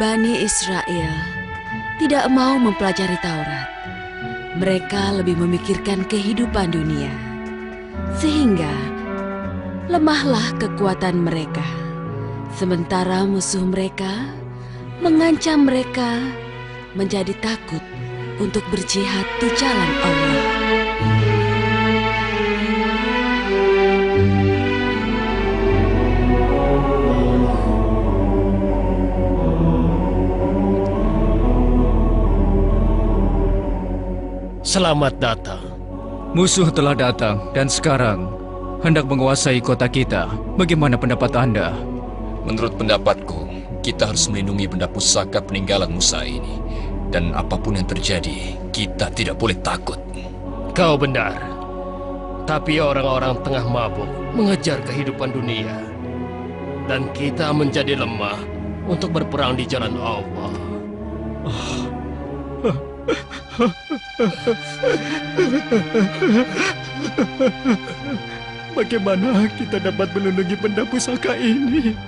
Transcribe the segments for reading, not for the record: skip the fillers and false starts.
Bani Israel tidak mau mempelajari Taurat. Mereka lebih memikirkan kehidupan dunia. Sehingga lemahlah kekuatan mereka. Sementara musuh mereka mengancam mereka menjadi takut untuk berjihad di jalan Allah. Selamat datang. Musuh telah datang dan sekarang hendak menguasai kota kita. Bagaimana pendapat Anda? Menurut pendapatku, kita harus melindungi benda pusaka peninggalan Musa ini. Dan apapun yang terjadi, kita tidak boleh takut. Kau benar. Tapi orang-orang tengah mabuk mengejar kehidupan dunia. Dan kita menjadi lemah untuk berperang di jalan Allah. Bagaimana kita dapat melindungi benda pusaka ini?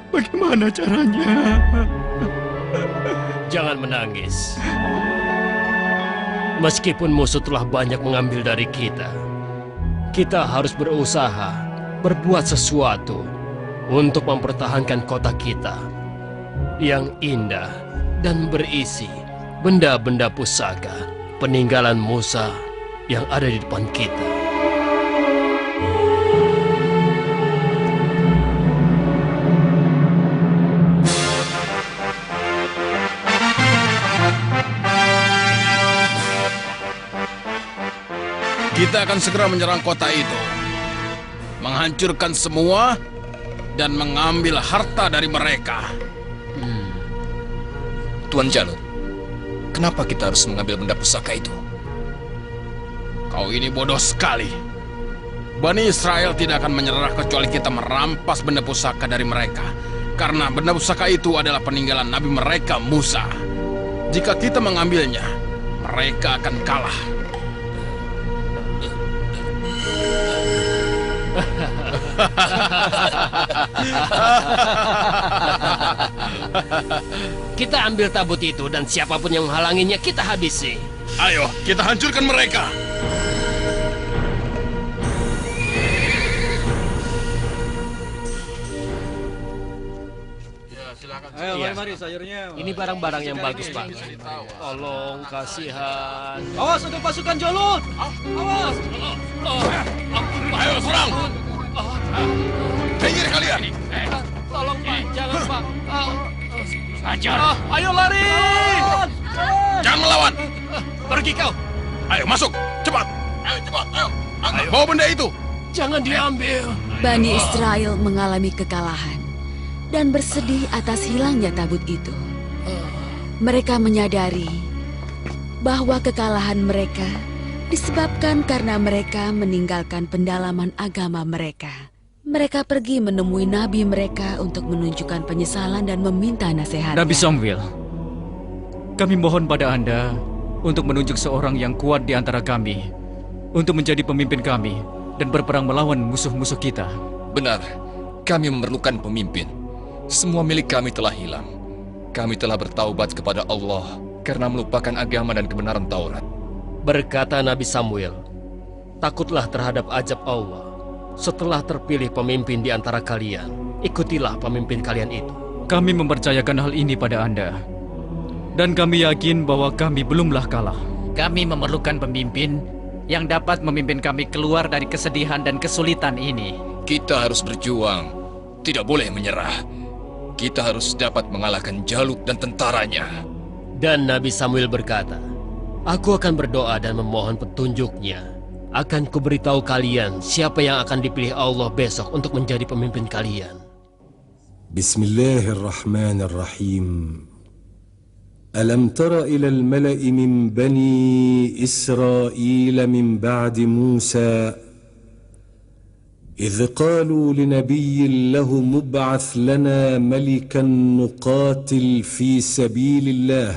Bagaimana caranya? Jangan menangis. Meskipun musuh telah banyak mengambil dari kita, kita harus berusaha berbuat sesuatu untuk mempertahankan kota kita yang indah dan berisi benda-benda pusaka peninggalan Musa yang ada di depan kita. Kita akan segera menyerang kota itu, menghancurkan semua dan mengambil harta dari mereka. Tuan Jalut, kenapa kita harus mengambil benda pusaka itu? Kau ini bodoh sekali. Bani Israel tidak akan menyerah kecuali kita merampas benda pusaka dari mereka. Karena benda pusaka itu adalah peninggalan Nabi mereka, Musa. Jika kita mengambilnya, mereka akan kalah. Kita ambil tabut itu dan siapapun yang menghalanginya kita habisi. Ayo, kita hancurkan mereka. Ayo, mari sayurnya. Ini barang-barang yang bagus, Pak. Tolong, kasihan. Awas untuk pasukan Jalut. Awas. Ayo, serang. Minggir kalian. Tolong, Pak. Jangan, Pak. Hajar. Ayo lari. Jangan melawan. Pergi kau. Ayo, masuk. Cepat. Ayo, cepat. Ayo. Bawa benda itu. Jangan diambil. Bani Israel mengalami kekalahan dan bersedih atas hilangnya tabut itu. Mereka menyadari bahwa kekalahan mereka disebabkan karena mereka meninggalkan pendalaman agama mereka. Mereka pergi menemui nabi mereka untuk menunjukkan penyesalan dan meminta nasihat. Nabi Samuel, kami mohon pada Anda untuk menunjuk seorang yang kuat di antara kami untuk menjadi pemimpin kami dan berperang melawan musuh-musuh kita. Benar, kami memerlukan pemimpin. Semua milik kami telah hilang. Kami telah bertaubat kepada Allah karena melupakan agama dan kebenaran Taurat. Berkata Nabi Samuel, takutlah terhadap azab Allah. Setelah terpilih pemimpin di antara kalian, ikutilah pemimpin kalian itu. Kami mempercayakan hal ini pada Anda. Dan kami yakin bahwa kami belumlah kalah. Kami memerlukan pemimpin yang dapat memimpin kami keluar dari kesedihan dan kesulitan ini. Kita harus berjuang, tidak boleh menyerah. Kita harus dapat mengalahkan Jalut dan tentaranya. Dan Nabi Samuel berkata, aku akan berdoa dan memohon petunjuknya. Akan kuberitahu kalian siapa yang akan dipilih Allah besok untuk menjadi pemimpin kalian. Bismillahirrahmanirrahim. Alam tara ila al-mala'i min bani Israel min ba'di Musa إذ قالوا لنبي له مبعث لنا ملكا نقاتل في سبيل الله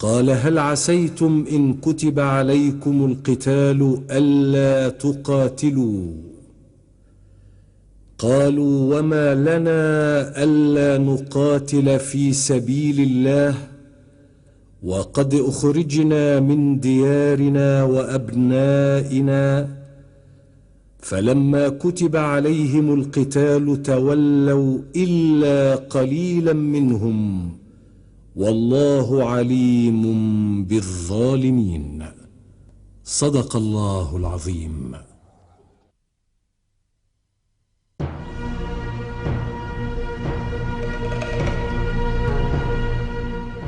قال هل عسيتم إن كتب عليكم القتال ألا تقاتلوا قالوا وما لنا ألا نقاتل في سبيل الله وقد أخرجنا من ديارنا وأبنائنا فلما كتب عليهم القتال تولوا إلا قليلا منهم والله عليم بالظالمين. صدق الله العظيم.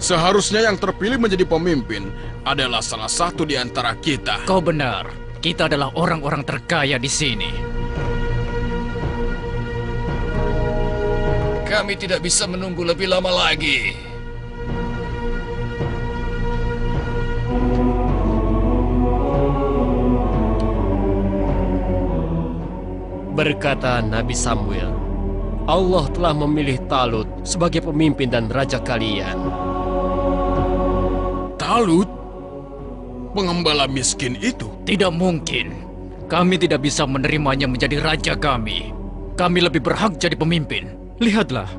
Seharusnya yang terpilih menjadi pemimpin adalah salah satu di antara kita. Kau benar. Kita adalah orang-orang terkaya di sini. Kami tidak bisa menunggu lebih lama lagi. Berkata Nabi Samuel, Allah telah memilih Talut sebagai pemimpin dan raja kalian. Talut? Pengembala miskin itu? Tidak mungkin. Kami tidak bisa menerimanya menjadi raja kami. Kami lebih berhak jadi pemimpin. Lihatlah,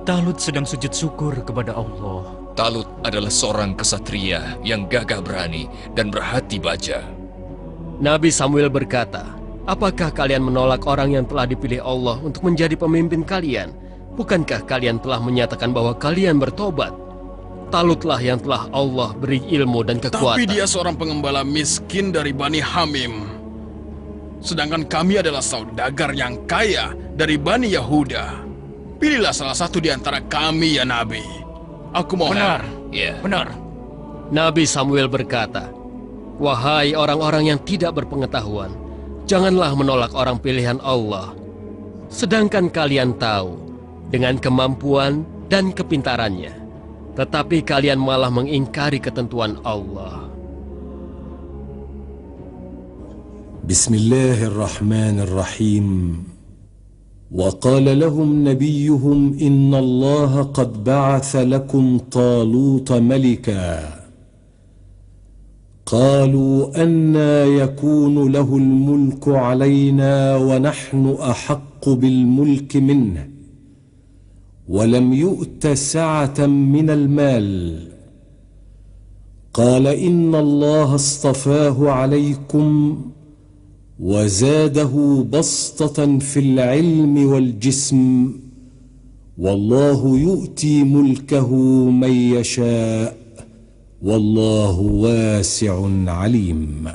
Talut sedang sujud syukur kepada Allah. Talut adalah seorang kesatria yang gagah berani dan berhati baja. Nabi Samuel berkata, apakah kalian menolak orang yang telah dipilih Allah untuk menjadi pemimpin kalian? Bukankah kalian telah menyatakan bahwa kalian bertobat? Talutlah yang telah Allah beri ilmu dan kekuatan. Tapi dia seorang pengembala miskin dari Bani Hamim. Sedangkan kami adalah saudagar yang kaya dari Bani Yahuda. Pilihlah salah satu di antara kami ya Nabi. Aku mohon. Benar. Ya. Benar. Nabi Samuel berkata, wahai orang-orang yang tidak berpengetahuan, janganlah menolak orang pilihan Allah. Sedangkan kalian tahu dengan kemampuan dan kepintarannya, tetapi kalian malah mengingkari ketentuan Allah. Bismillahirrahmanirrahim. وقال لهم نبيهم إن الله قد بعث لكم طالوت ملكا قالوا أنى يكون له الملك علينا ونحن أحق بالملك منه ولم يؤت سعة من المال قال إن الله اصطفاه عليكم وزاده بسطة في العلم والجسم والله يؤتي ملكه من يشاء والله واسع عليم.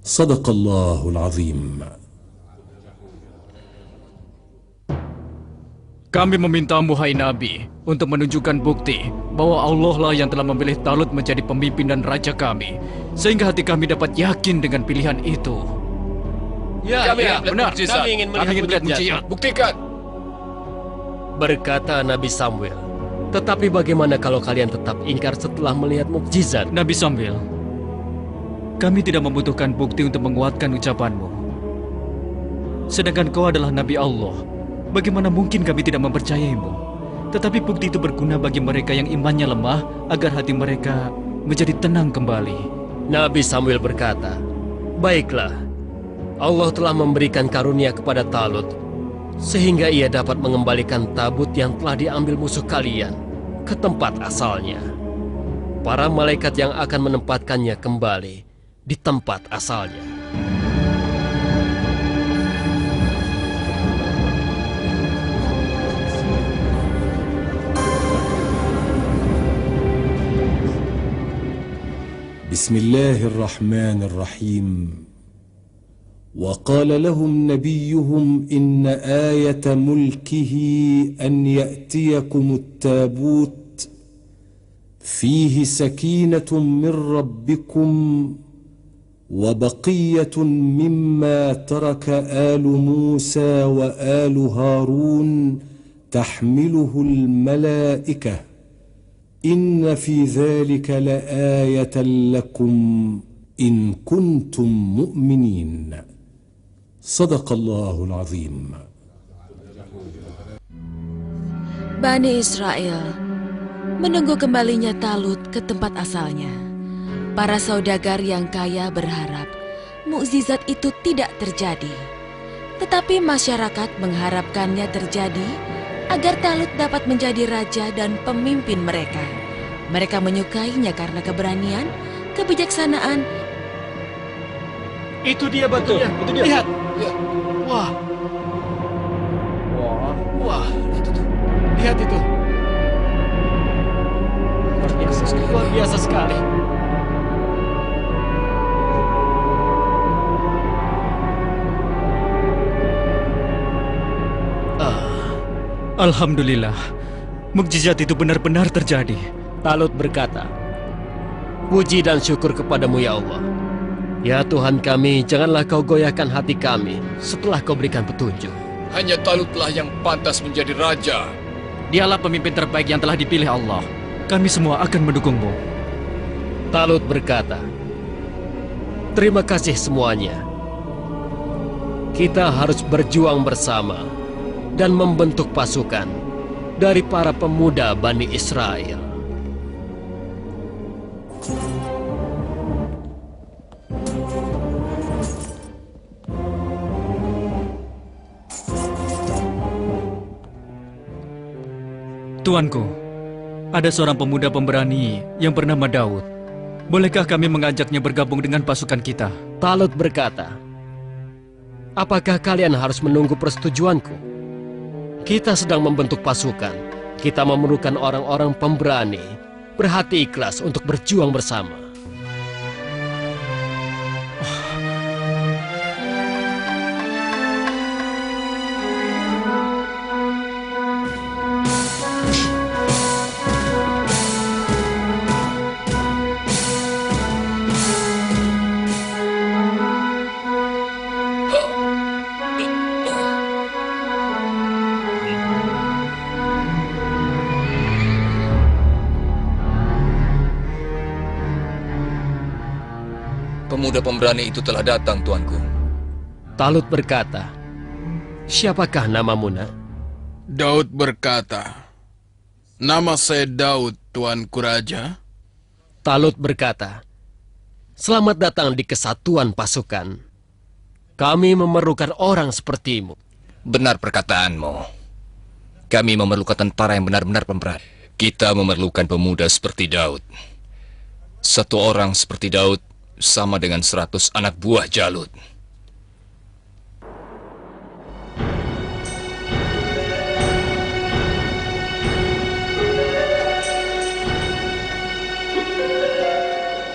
صدق الله العظيم. Kami memintamu, hai Nabi, untuk menunjukkan bukti bahwa Allah lah yang telah memilih Talut menjadi pemimpin dan raja kami, sehingga hati kami dapat yakin dengan pilihan itu. Ya, benar. Kami ingin melihat mukjizat. Buktikan. Berkata Nabi Samuel, tetapi bagaimana kalau kalian tetap ingkar setelah melihat mukjizat? Nabi Samuel, kami tidak membutuhkan bukti untuk menguatkan ucapanmu. Sedangkan kau adalah Nabi Allah, bagaimana mungkin kami tidak mempercayaimu? Tetapi bukti itu berguna bagi mereka yang imannya lemah, agar hati mereka menjadi tenang kembali. Nabi Samuel berkata, baiklah, Allah telah memberikan karunia kepada Talut, sehingga ia dapat mengembalikan tabut yang telah diambil musuh kalian ke tempat asalnya. Para malaikat yang akan menempatkannya kembali di tempat asalnya. Bismillahirrahmanirrahim. وقال لهم نبيهم إن آية ملكه أن يأتيكم التابوت فيه سكينة من ربكم وبقية مما ترك آل موسى وآل هارون تحمله الملائكة إن في ذلك لآية لكم إن كنتم مؤمنين. صدق الله العظيم. Bani Israel menunggu kembalinya Talut ke tempat asalnya. Para saudagar yang kaya berharap mukjizat itu tidak terjadi. Tetapi masyarakat mengharapkannya terjadi agar Talut dapat menjadi raja dan pemimpin mereka. Mereka menyukainya karena keberanian, kebijaksanaan. Itu dia batunya. Itu dia. Lihat. Ya, Wah. Wah, itu tuh. Lihat itu. Luar biasa sekali. Luar biasa sekali. Alhamdulillah, mukjizat itu benar-benar terjadi. Talut berkata, "Puji dan syukur kepadamu ya Allah. Ya Tuhan kami, janganlah kau goyahkan hati kami setelah kau berikan petunjuk." hanya Talutlah yang pantas menjadi raja. Dialah pemimpin terbaik yang telah dipilih Allah. Kami semua akan mendukungmu. Talut berkata, "Terima kasih semuanya. Kita harus berjuang bersama dan membentuk pasukan dari para pemuda Bani Israel." Tuanku, ada seorang pemuda pemberani yang bernama Daud. Bolehkah kami mengajaknya bergabung dengan pasukan kita? Talut berkata, "Apakah kalian harus menunggu persetujuanku? Kita sedang membentuk pasukan. Kita memerlukan orang-orang pemberani, berhati ikhlas untuk berjuang bersama." Pemuda pemberani itu telah datang, tuanku. Talut berkata, "Siapakah namamu, nak?" Daud berkata, "Nama saya Daud, Tuanku Raja." Talut berkata, "Selamat datang di kesatuan pasukan. Kami memerlukan orang sepertimu." Benar perkataanmu. Kami memerlukan tentara yang benar-benar pemberani. Kita memerlukan pemuda seperti Daud. Satu orang seperti Daud sama dengan 100 anak buah Jalut.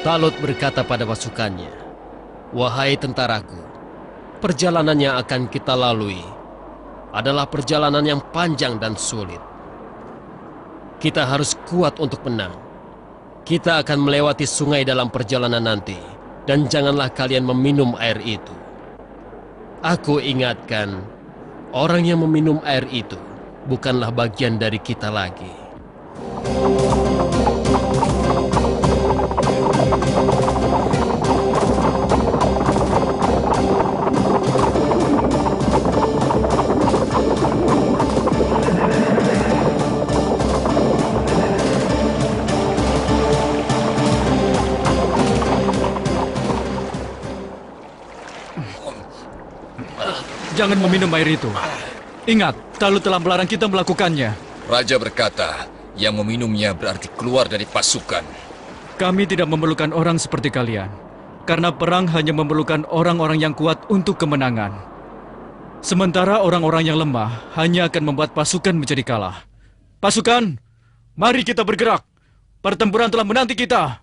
Talut berkata pada pasukannya, "Wahai tentaraku, perjalanan yang akan kita lalui adalah perjalanan yang panjang dan sulit. Kita harus kuat untuk menang. Kita akan melewati sungai dalam perjalanan nanti. Dan janganlah kalian meminum air itu. Aku ingatkan, orang yang meminum air itu bukanlah bagian dari kita lagi." Jangan meminum air itu. Ingat, Talut telah melarang kita melakukannya. Raja berkata, yang meminumnya berarti keluar dari pasukan. Kami tidak memerlukan orang seperti kalian. Karena perang hanya memerlukan orang-orang yang kuat untuk kemenangan. Sementara orang-orang yang lemah hanya akan membuat pasukan menjadi kalah. Pasukan, mari kita bergerak. Pertempuran telah menanti kita.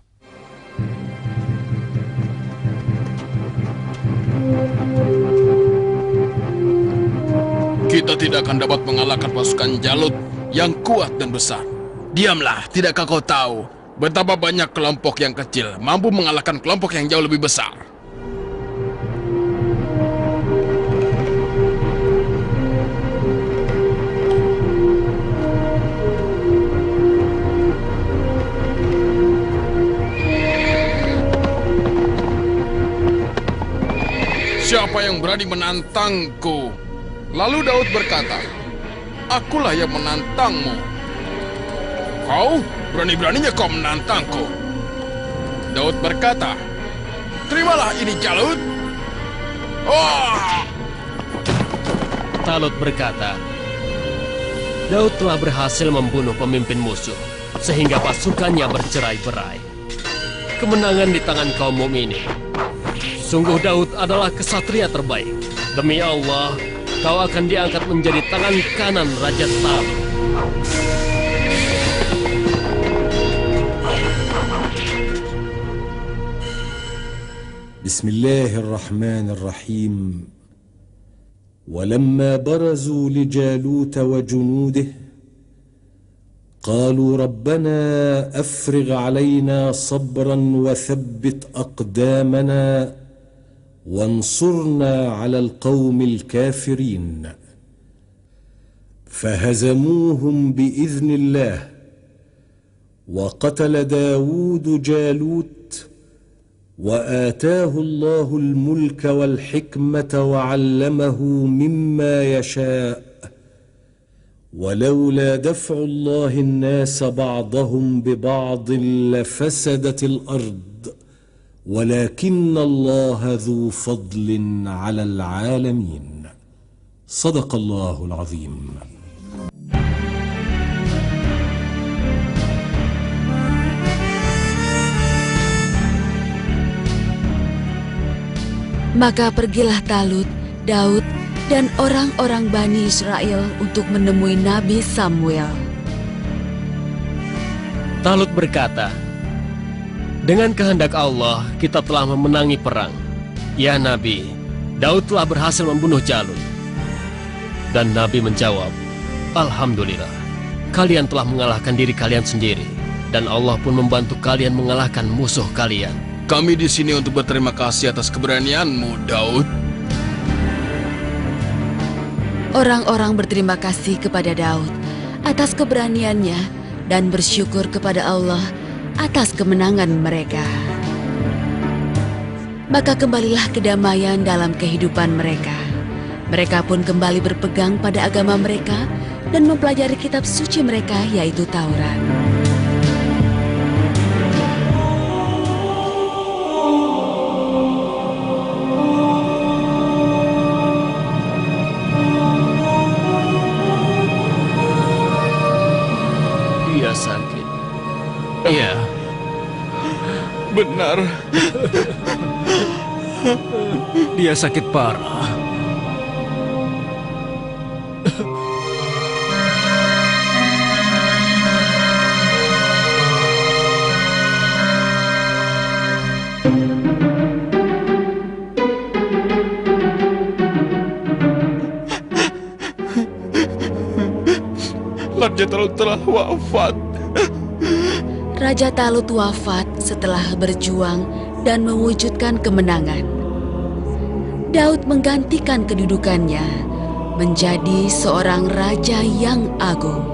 Kita tidak akan dapat mengalahkan pasukan Jalut yang kuat dan besar. Diamlah, tidakkah kau tahu betapa banyak kelompok yang kecil mampu mengalahkan kelompok yang jauh lebih besar? Siapa yang berani menantangku? Lalu Daud berkata, "Akulah yang menantangmu." "Kau? Berani-beraninya kau menantangku?" Daud berkata, "Terimalah ini Jalut." Wah! Talut berkata, Daud telah berhasil membunuh pemimpin musuh, sehingga pasukannya bercerai-berai. Kemenangan di tangan kaum mukminin. Sungguh Daud adalah kesatria terbaik. Demi Allah, kau akan diangkat menjadi tangan kanan Raja Talut. بسم الله الرحمن الرحيم ولما برزوا لجالوت وجنوده قالوا ربنا أفرغ علينا صبرا وثبت أقدامنا وانصرنا على القوم الكافرين فهزموهم بإذن الله وقتل داود جالوت وآتاه الله الملك والحكمة وعلمه مما يشاء ولولا دفع الله الناس بعضهم ببعض لفسدت الأرض ولكن الله ذو فضل على العالمين صدق الله العظيم. Maka pergilah Talut, Daud, dan orang-orang Bani Israel untuk menemui Nabi Samuel. Talut berkata, dengan kehendak Allah, kita telah memenangi perang. Ya Nabi, Daud telah berhasil membunuh Jalut. Dan Nabi menjawab, Alhamdulillah, kalian telah mengalahkan diri kalian sendiri, dan Allah pun membantu kalian mengalahkan musuh kalian. Kami di sini untuk berterima kasih atas keberanianmu, Daud. Orang-orang berterima kasih kepada Daud atas keberaniannya dan bersyukur kepada Allah atas kemenangan mereka. Maka kembalilah kedamaian dalam kehidupan mereka. Mereka pun kembali berpegang pada agama mereka dan mempelajari kitab suci mereka, yaitu Taurat. Dia sakit. Iya. Benar. Dia sakit parah. Raja Talut telah wafat. Raja Talut wafat setelah berjuang dan mewujudkan kemenangan. Daud menggantikan kedudukannya menjadi seorang raja yang agung.